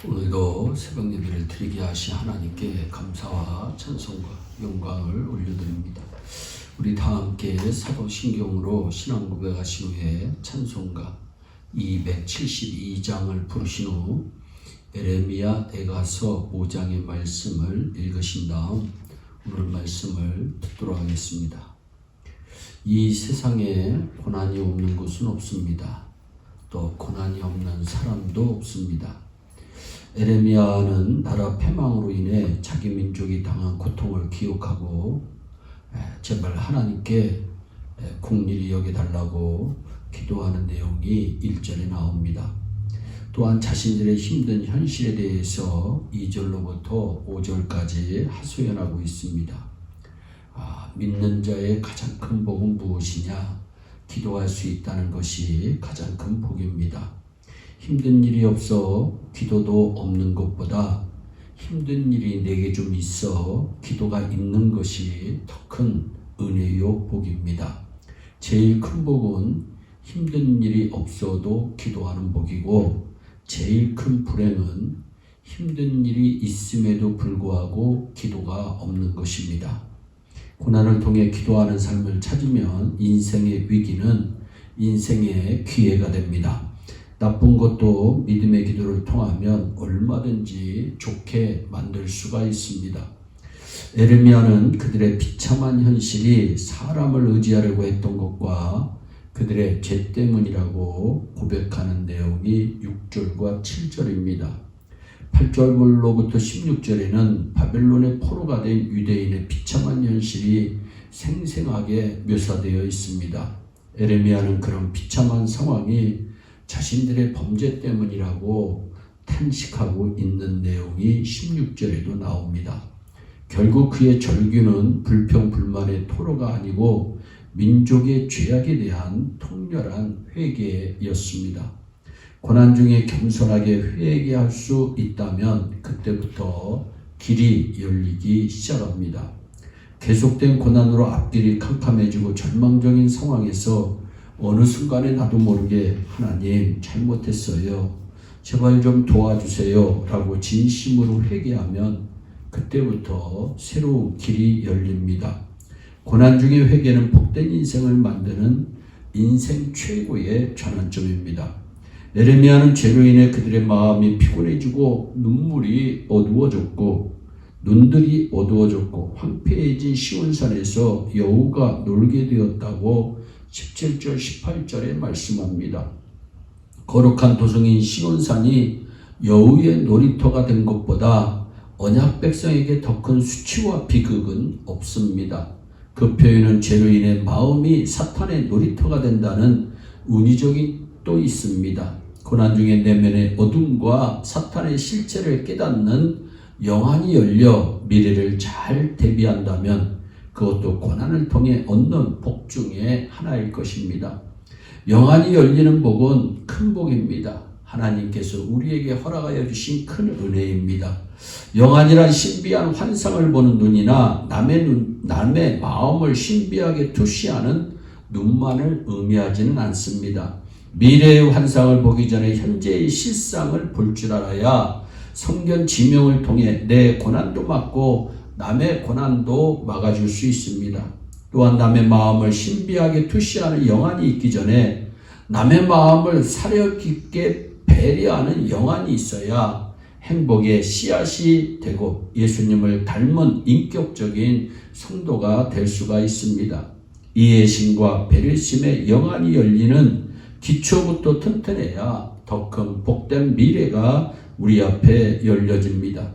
오늘도 새벽 예배를 드리게 하신 하나님께 감사와 찬송과 영광을 올려드립니다. 우리 다 함께 사도신경으로 신앙 고백하신 후에 찬송가 272장을 부르신 후 에레미야 에가서 5장의 말씀을 읽으신 다음 오늘 말씀을 듣도록 하겠습니다. 이 세상에 고난이 없는 곳은 없습니다. 또 고난이 없는 사람도 없습니다. 에레미야는 나라 패망으로 인해 자기 민족이 당한 고통을 기억하고 제발 하나님께 긍휼히 여겨달라고 기도하는 내용이 1절에 나옵니다. 또한 자신들의 힘든 현실에 대해서 2절로부터 5절까지 하소연하고 있습니다. 믿는 자의 가장 큰 복은 무엇이냐? 기도할 수 있다는 것이 가장 큰 복입니다. 힘든 일이 없어 기도도 없는 것보다 힘든 일이 내게 좀 있어 기도가 있는 것이 더 큰 은혜요 복입니다. 제일 큰 복은 힘든 일이 없어도 기도하는 복이고, 제일 큰 불행은 힘든 일이 있음에도 불구하고 기도가 없는 것입니다. 고난을 통해 기도하는 삶을 찾으면 인생의 위기는 인생의 기회가 됩니다. 나쁜 것도 믿음의 기도를 통하면 얼마든지 좋게 만들 수가 있습니다. 에레미야는 그들의 비참한 현실이 사람을 의지하려고 했던 것과 그들의 죄 때문이라고 고백하는 내용이 6절과 7절입니다. 8절로부터 16절에는 바벨론의 포로가 된 유대인의 비참한 현실이 생생하게 묘사되어 있습니다. 에레미야는 그런 비참한 상황이 자신들의 범죄 때문이라고 탄식하고 있는 내용이 16절에도 나옵니다. 결국 그의 절규는 불평불만의 토로가 아니고 민족의 죄악에 대한 통렬한 회개였습니다. 고난 중에 겸손하게 회개할 수 있다면 그때부터 길이 열리기 시작합니다. 계속된 고난으로 앞길이 캄캄해지고 절망적인 상황에서 어느 순간에 나도 모르게 하나님 잘못했어요. 제발 좀 도와주세요. 라고 진심으로 회개하면 그때부터 새로운 길이 열립니다. 고난 중의 회개는 복된 인생을 만드는 인생 최고의 전환점입니다. 에레미야는 죄로 인해 그들의 마음이 피곤해지고 눈물이 어두워졌고 눈들이 어두워졌고 황폐해진 시온산에서 여우가 놀게 되었다고 17절 18절에 말씀합니다. 거룩한 도성인 시온산이 여우의 놀이터가 된 것보다 언약 백성에게 더 큰 수치와 비극은 없습니다. 그 표현은 죄로 인해 마음이 사탄의 놀이터가 된다는 은유적인 또 있습니다. 고난 중에 내면의 어둠과 사탄의 실체를 깨닫는 영안이 열려 미래를 잘 대비한다면 그것도 고난을 통해 얻는 복 중에 하나일 것입니다. 영안이 열리는 복은 큰 복입니다. 하나님께서 우리에게 허락하여 주신 큰 은혜입니다. 영안이란 신비한 환상을 보는 눈이나 남의 마음을 신비하게 투시하는 눈만을 의미하지는 않습니다. 미래의 환상을 보기 전에 현재의 실상을 볼 줄 알아야 성경 지명을 통해 내 고난도 막고 남의 고난도 막아줄 수 있습니다. 또한 남의 마음을 신비하게 투시하는 영안이 있기 전에 남의 마음을 사려 깊게 배려하는 영안이 있어야 행복의 씨앗이 되고 예수님을 닮은 인격적인 성도가 될 수가 있습니다. 이해심과 배려심의 영안이 열리는 기초부터 튼튼해야 더 큰 복된 미래가 우리 앞에 열려집니다.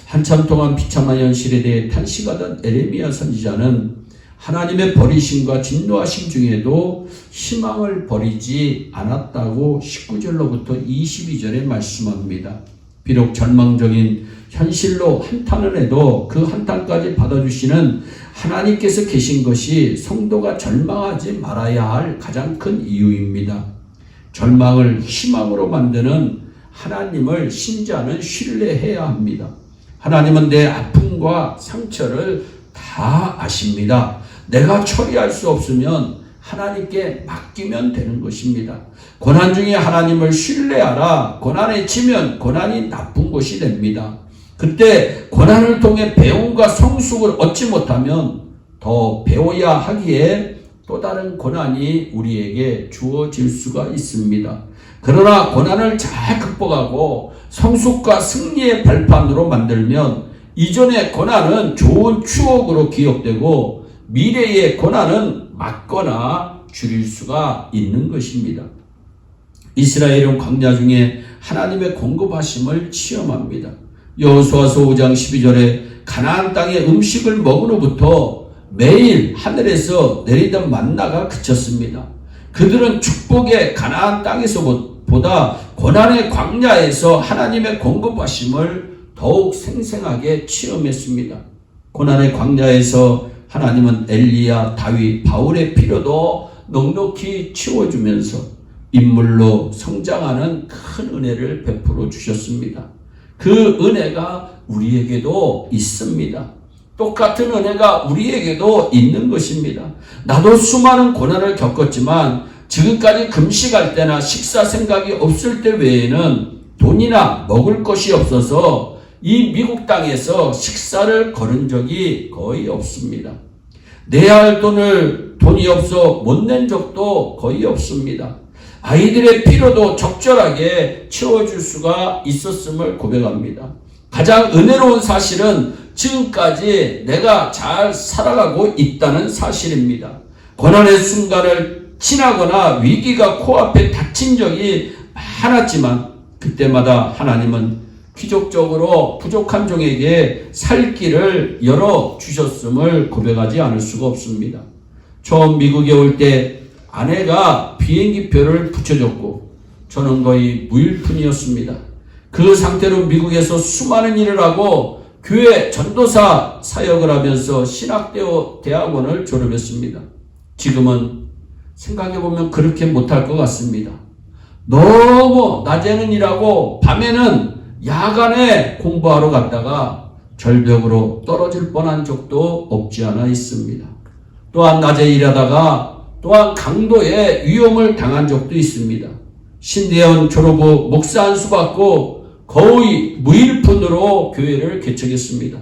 한참 동안 비참한 현실에 대해 탄식하던 에레미야 선지자는 하나님의 버리심과 진노하심 중에도 희망을 버리지 않았다고 19절로부터 22절에 말씀합니다. 비록 절망적인 현실로 한탄을 해도 그 한탄까지 받아주시는 하나님께서 계신 것이 성도가 절망하지 말아야 할 가장 큰 이유입니다. 절망을 희망으로 만드는 하나님을 신자는 신뢰해야 합니다. 하나님은 내 아픔과 상처를 다 아십니다. 내가 처리할 수 없으면 하나님께 맡기면 되는 것입니다. 고난 중에 하나님을 신뢰하라. 고난에 치면 고난이 나쁜 것이 됩니다. 그때 고난을 통해 배움과 성숙을 얻지 못하면 더 배워야 하기에 또 다른 고난이 우리에게 주어질 수가 있습니다. 그러나 고난을 잘 극복하고 성숙과 승리의 발판으로 만들면 이전의 고난은 좋은 추억으로 기억되고 미래의 고난은 막거나 줄일 수가 있는 것입니다. 이스라엘은 광야 중에 하나님의 공급하심을 체험합니다. 여호수아서 5장 12절에 가나안 땅의 음식을 먹은 후부터 매일 하늘에서 내리던 만나가 그쳤습니다. 그들은 축복의 가나안 땅에서보다 고난의 광야에서 하나님의 공급하심을 더욱 생생하게 체험했습니다. 고난의 광야에서 하나님은 엘리야, 다윗, 바울의 필요도 넉넉히 채워주면서 인물로 성장하는 큰 은혜를 베풀어 주셨습니다. 그 은혜가 우리에게도 있습니다. 똑같은 은혜가 우리에게도 있는 것입니다. 나도 수많은 고난을 겪었지만 지금까지 금식할 때나 식사 생각이 없을 때 외에는 돈이나 먹을 것이 없어서 이 미국 땅에서 식사를 거른 적이 거의 없습니다. 내야 할 돈이 없어 못 낸 적도 거의 없습니다. 아이들의 필요도 적절하게 채워줄 수가 있었음을 고백합니다. 가장 은혜로운 사실은 지금까지 내가 잘 살아가고 있다는 사실입니다. 고난의 순간을 지나거나 위기가 코앞에 닥친 적이 많았지만 그때마다 하나님은 기적적으로 부족한 종에게 살 길을 열어주셨음을 고백하지 않을 수가 없습니다. 처음 미국에 올 때 아내가 비행기표를 붙여줬고 저는 거의 무일푼이었습니다. 그 상태로 미국에서 수많은 일을 하고 교회 전도사 사역을 하면서 신학대학원을 졸업했습니다. 지금은 생각해보면 그렇게 못할 것 같습니다. 너무 낮에는 일하고 밤에는 야간에 공부하러 갔다가 절벽으로 떨어질 뻔한 적도 없지 않아 있습니다. 또한 낮에 일하다가 또한 강도의 위험을 당한 적도 있습니다. 신대원 졸업 후 목사 안수 받고 거의 무일푼으로 교회를 개척했습니다.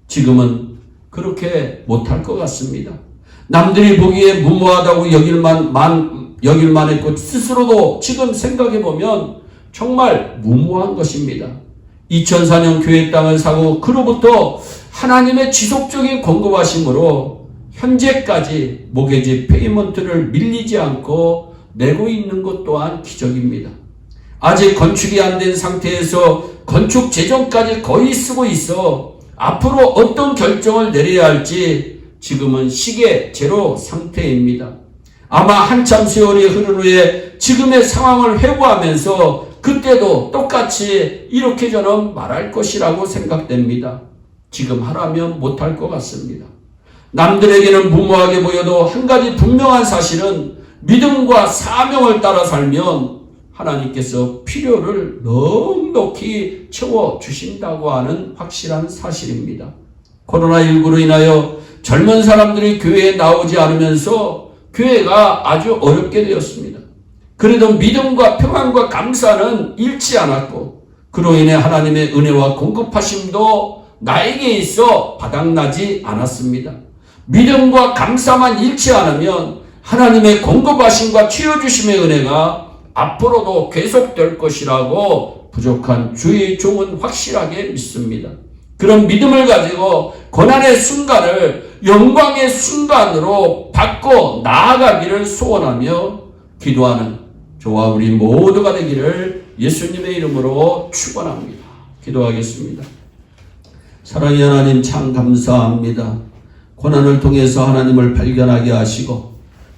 지금은 그렇게 못할 것 같습니다. 남들이 보기에 무모하다고 여길만 했고 스스로도 지금 생각해보면 정말 무모한 것입니다. 2004년 교회 땅을 사고 그로부터 하나님의 지속적인 공급하심으로 현재까지 모게지 페이먼트를 밀리지 않고 내고 있는 것 또한 기적입니다. 아직 건축이 안 된 상태에서 건축 재정까지 거의 쓰고 있어 앞으로 어떤 결정을 내려야 할지 지금은 시계 제로 상태입니다. 아마 한참 세월이 흐른 후에 지금의 상황을 회고하면서 그때도 똑같이 이렇게 저는 말할 것이라고 생각됩니다. 지금 하라면 못할 것 같습니다. 남들에게는 무모하게 보여도 한 가지 분명한 사실은 믿음과 사명을 따라 살면 하나님께서 필요를 넉넉히 채워주신다고 하는 확실한 사실입니다. 코로나19로 인하여 젊은 사람들이 교회에 나오지 않으면서 교회가 아주 어렵게 되었습니다. 그래도 믿음과 평안과 감사는 잃지 않았고 그로 인해 하나님의 은혜와 공급하심도 나에게 있어 바닥나지 않았습니다. 믿음과 감사만 잃지 않으면 하나님의 공급하심과 채워주심의 은혜가 앞으로도 계속될 것이라고 부족한 주의 종은 확실하게 믿습니다. 그런 믿음을 가지고 고난의 순간을 영광의 순간으로 바꿔 나아가기를 소원하며 기도하는 저와 우리 모두가 되기를 예수님의 이름으로 축원합니다. 기도하겠습니다. 사랑의 하나님 참 감사합니다. 고난을 통해서 하나님을 발견하게 하시고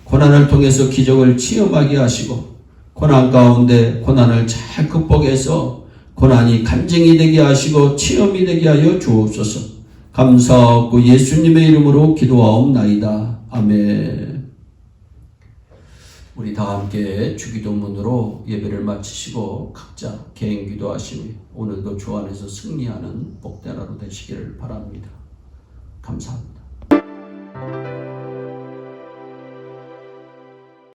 고난을 통해서 기적을 체험하게 하시고 고난 가운데 고난을 잘 극복해서 고난이 간증이 되게 하시고 체험이 되게 하여 주옵소서. 감사하고 예수님의 이름으로 기도하옵나이다. 아멘. 우리 다 함께 주기도문으로 예배를 마치시고 각자 개인 기도하시며 오늘도 주 안에서 승리하는 복된 하루 되시기를 바랍니다. 감사합니다.